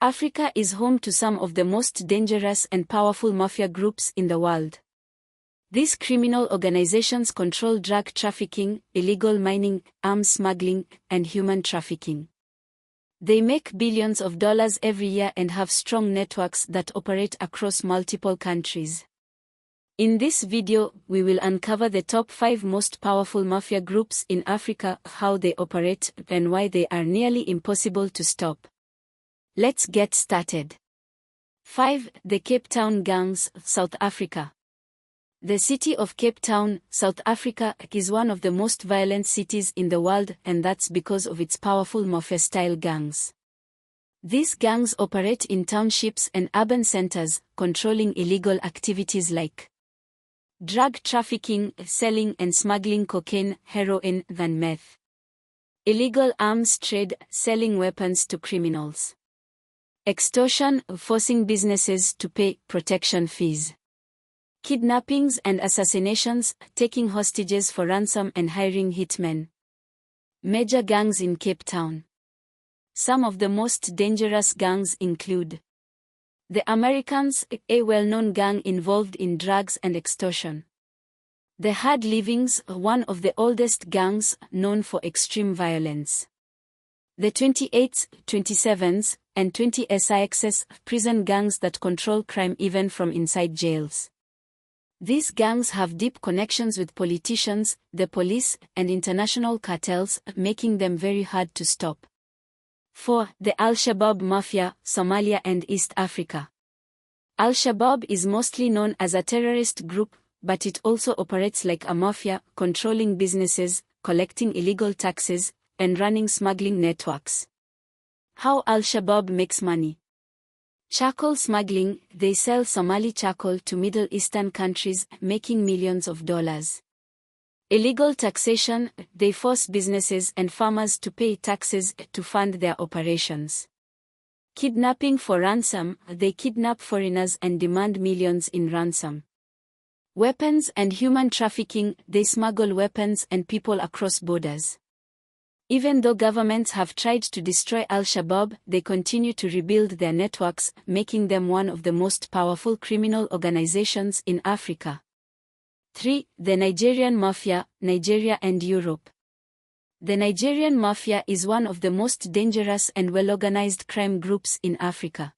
Africa is home to some of the most dangerous and powerful mafia groups in the world. These criminal organizations control drug trafficking, illegal mining, arms smuggling, and human trafficking. They make billions of dollars every year and have strong networks that operate across multiple countries. In this video, we will uncover the top 5 most powerful mafia groups in Africa, how they operate, and why they are nearly impossible to stop. Let's get started. 5. The Cape Town Gangs, South Africa. The city of Cape Town, South Africa, is one of the most violent cities in the world, and that's because of its powerful mafia-style gangs. These gangs operate in townships and urban centers, controlling illegal activities like drug trafficking, selling and smuggling cocaine, heroin, and meth. Illegal arms trade, selling weapons to criminals. Extortion, forcing businesses to pay protection fees. Kidnappings and assassinations, taking hostages for ransom and hiring hitmen. Major gangs in Cape Town. Some of the most dangerous gangs include the Americans, a well-known gang involved in drugs and extortion. The Hard Livings, one of the oldest gangs known for extreme violence. The 28s, 27s, and 20SIXs, prison gangs that control crime even from inside jails. These gangs have deep connections with politicians, the police, and international cartels, making them very hard to stop. 4. The Al-Shabaab Mafia, Somalia and East Africa. Al-Shabaab is mostly known as a terrorist group, but it also operates like a mafia, controlling businesses, collecting illegal taxes, and running smuggling networks. How Al-Shabaab makes money. Charcoal smuggling, they sell Somali charcoal to Middle Eastern countries, making millions of dollars. Illegal taxation, they force businesses and farmers to pay taxes to fund their operations. Kidnapping for ransom, they kidnap foreigners and demand millions in ransom. Weapons and human trafficking, they smuggle weapons and people across borders. Even though governments have tried to destroy Al-Shabaab, they continue to rebuild their networks, making them one of the most powerful criminal organizations in Africa. 3. The Nigerian Mafia, Nigeria and Europe. The Nigerian Mafia is one of the most dangerous and well-organized crime groups in Africa.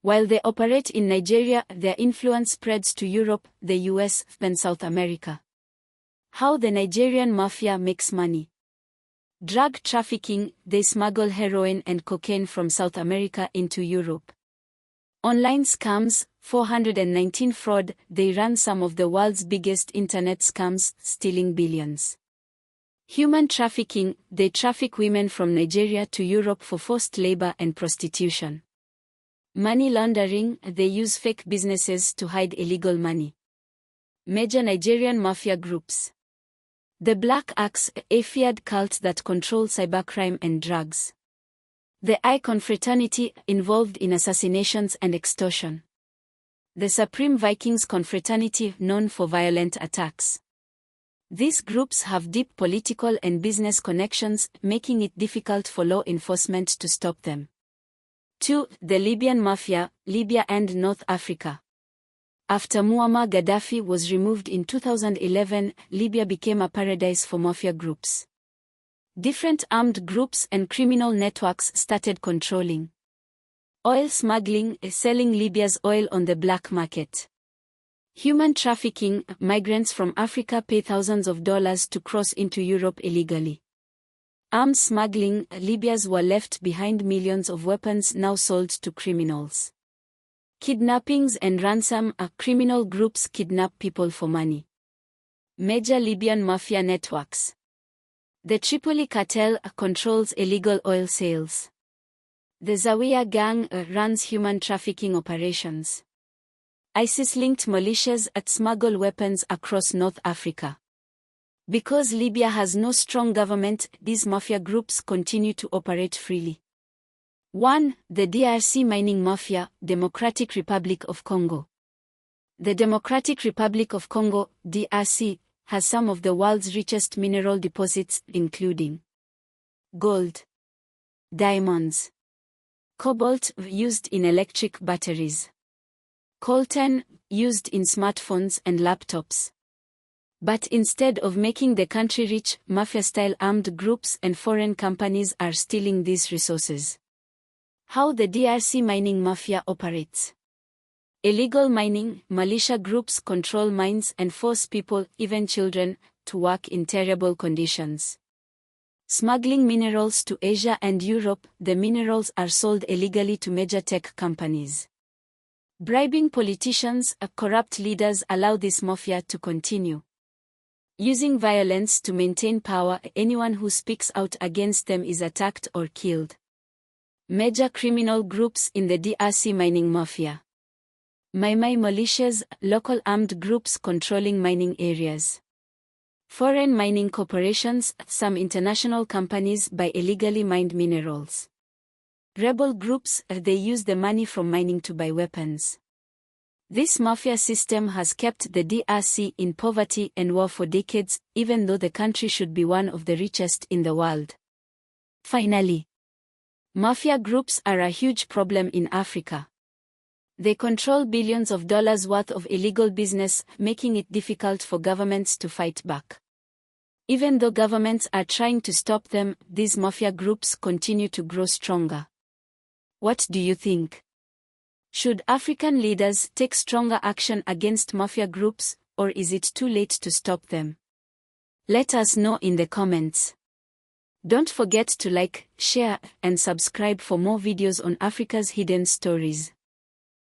While they operate in Nigeria, their influence spreads to Europe, the US, and South America. How the Nigerian Mafia makes money. Drug trafficking, they smuggle heroin and cocaine from South America into Europe. Online scams, 419 fraud, they run some of the world's biggest internet scams, stealing billions. Human trafficking, they traffic women from Nigeria to Europe for forced labor and prostitution. Money laundering, they use fake businesses to hide illegal money. Major Nigerian mafia groups. The Black Axe, a feared cult that controls cybercrime and drugs. The I Confraternity, involved in assassinations and extortion. The Supreme Vikings Confraternity, known for violent attacks. These groups have deep political and business connections, making it difficult for law enforcement to stop them. 2. The Libyan Mafia, Libya and North Africa. After Muammar Gaddafi was removed in 2011, Libya became a paradise for mafia groups. Different armed groups and criminal networks started controlling oil smuggling, selling Libya's oil on the black market. Human trafficking, migrants from Africa pay thousands of dollars to cross into Europe illegally. Arms smuggling, Libyans were left behind, millions of weapons now sold to criminals. Kidnappings and ransom, criminal groups kidnap people for money. Major Libyan mafia networks. The Tripoli cartel controls illegal oil sales. The Zawiya gang runs human trafficking operations. ISIS-linked militias smuggle weapons across North Africa. Because Libya has no strong government, these mafia groups continue to operate freely. 1. The DRC Mining Mafia, Democratic Republic of Congo. The Democratic Republic of Congo, DRC, has some of the world's richest mineral deposits, including gold, diamonds, Cobalt used in electric batteries. Coltan used in smartphones and laptops. But instead of making the country rich, mafia-style armed groups and foreign companies are stealing these resources. How the DRC mining mafia operates. Illegal mining, militia groups control mines and force people, even children, to work in terrible conditions. Smuggling minerals to Asia and Europe, the minerals are sold illegally to major tech companies. Bribing politicians, corrupt leaders allow this mafia to continue. Using violence to maintain power, anyone who speaks out against them is attacked or killed. Major criminal groups in the DRC mining mafia. Mai militias, local armed groups controlling mining areas. Foreign mining corporations, some international companies buy illegally mined minerals. Rebel groups, they use the money from mining to buy weapons. This mafia system has kept the DRC in poverty and war for decades, even though the country should be one of the richest in the world. Finally, mafia groups are a huge problem in Africa. They control billions of dollars worth of illegal business, making it difficult for governments to fight back. Even though governments are trying to stop them, these mafia groups continue to grow stronger. What do you think? Should African leaders take stronger action against mafia groups, or is it too late to stop them? Let us know in the comments. Don't forget to like, share, and subscribe for more videos on Africa's hidden stories.